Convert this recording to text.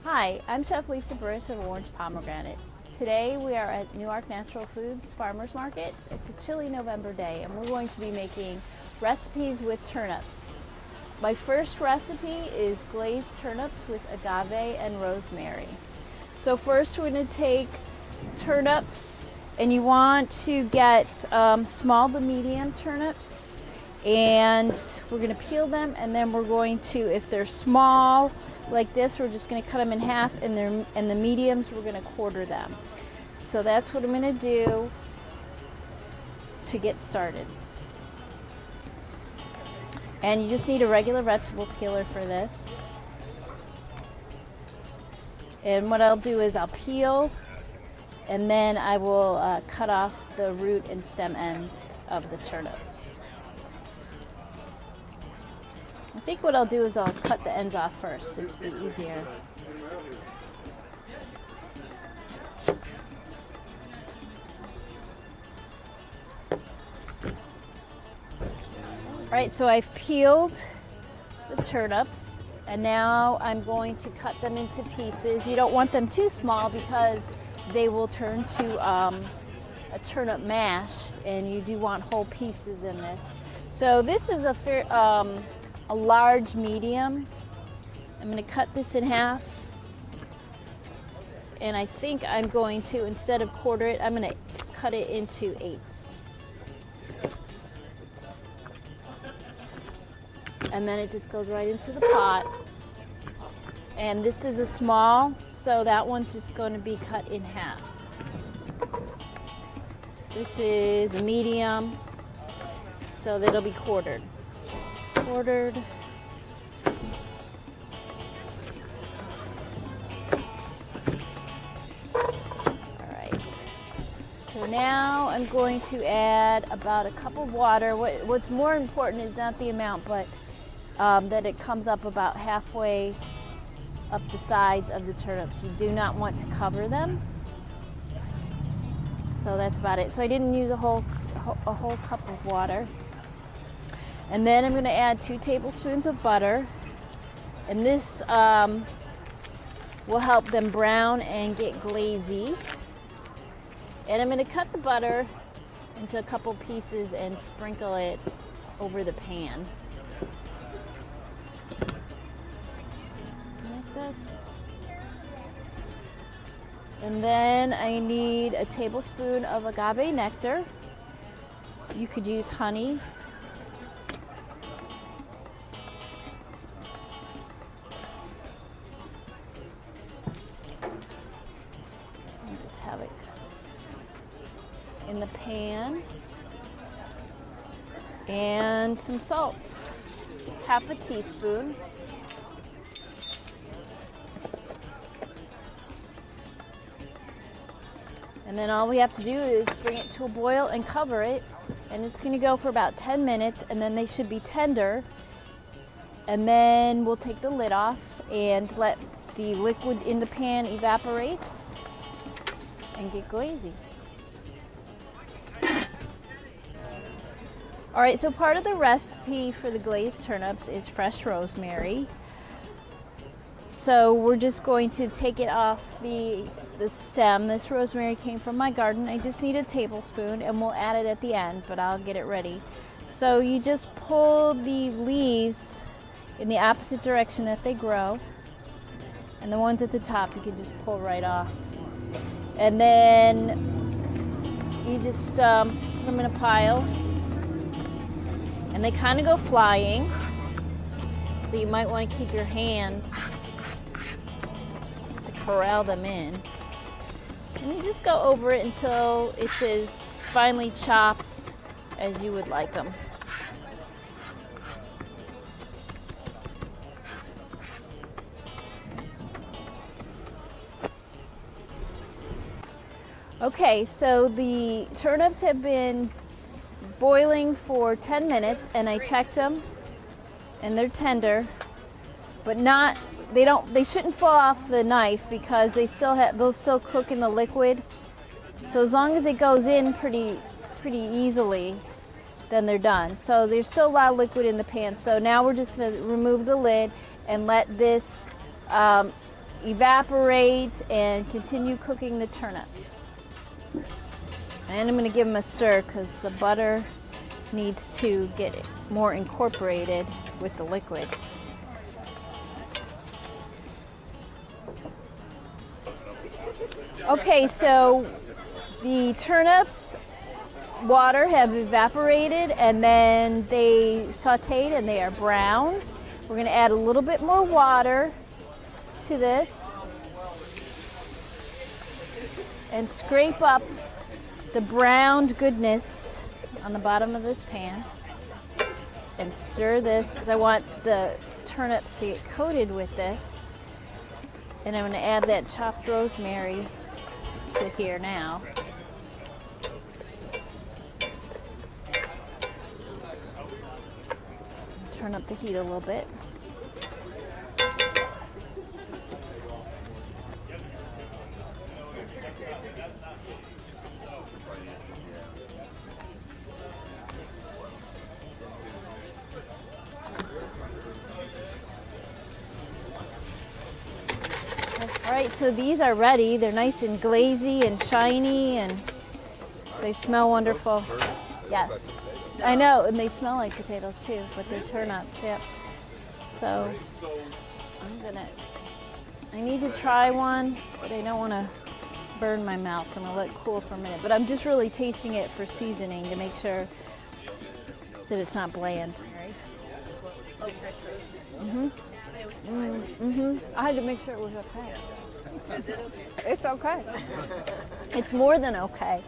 Hi, I'm Chef Lisa Brisch of Orange Pomegranate. Today we are at Newark Natural Foods Farmers Market. It's a chilly November day and we're going to be making recipes with turnips. My first recipe is glazed turnips with agave and rosemary. So first we're going to take turnips, and you want to get small to medium turnips, and we're going to peel them, and then we're going to, if they're small like this, we're just going to cut them in half, and the mediums we're going to quarter them. So that's what I'm going to do to get started. And you just need a regular vegetable peeler for this. And what I'll do is I'll peel, and then I will cut off the root and stem ends of the turnip. I think what I'll do is I'll cut the ends off first. It'll be easier. Alright, so I've peeled the turnips, and now I'm going to cut them into pieces. You don't want them too small because they will turn to a turnip mash, and you do want whole pieces in this. So this is a large medium. I'm going to cut this in half, and I think I'm going to, instead of quarter it, I'm going to cut it into eighths. And then it just goes right into the pot. And this is a small, so that one's just going to be cut in half. This is a medium, so that'll be quartered. Quartered. Alright. So now I'm going to add about a cup of water. What's more important is not the amount, but that it comes up about halfway up the sides of the turnips. You do not want to cover them. So that's about it. So I didn't use a whole cup of water. And then I'm going to add 2 tablespoons of butter, and this will help them brown and get glazy. And I'm going to cut the butter into a couple pieces and sprinkle it over the pan. Like this. And then I need a tablespoon of agave nectar. You could use honey. And just have it in the pan. And some salt, half a teaspoon. And then all we have to do is bring it to a boil and cover it, and it's going to go for about 10 minutes, and then they should be tender. And then we'll take the lid off and let the liquid in the pan evaporate and get glazy. All right, so part of the recipe for the glazed turnips is fresh rosemary. So we're just going to take it off the stem. This rosemary came from my garden. I just need a tablespoon, and we'll add it at the end, but I'll get it ready. So you just pull the leaves in the opposite direction that they grow, and the ones at the top you can just pull right off. And then you just put them in a pile, and they kind of go flying, so you might want to keep your hands to corral them in. And you just go over it until it is finely chopped as you would like them. Okay, so the turnips have been boiling for 10 minutes and I checked them and they're tender, but they shouldn't fall off the knife because they'll still cook in the liquid. So as long as it goes in pretty easily, then they're done. So there's still a lot of liquid in the pan. So now we're just going to remove the lid and let this evaporate and continue cooking the turnips. And I'm going to give them a stir because the butter needs to get more incorporated with the liquid. Okay, so the turnips water have evaporated and then they sauteed and they are browned. We're going to add a little bit more water to this and scrape up the browned goodness on the bottom of this pan and stir this because I want the turnips to get coated with this. And I'm going to add that chopped rosemary to here now. Turn up the heat a little bit. All right, so these are ready. They're nice and glazy and shiny and they smell wonderful. Yes, I know, and they smell like potatoes too, but they're turnips, yep. So I need to try one, but I don't want to burn my mouth, so I'm gonna let it cool for a minute. But I'm just really tasting it for seasoning to make sure that it's not bland. I had to make sure it was okay. It's okay. It's more than okay.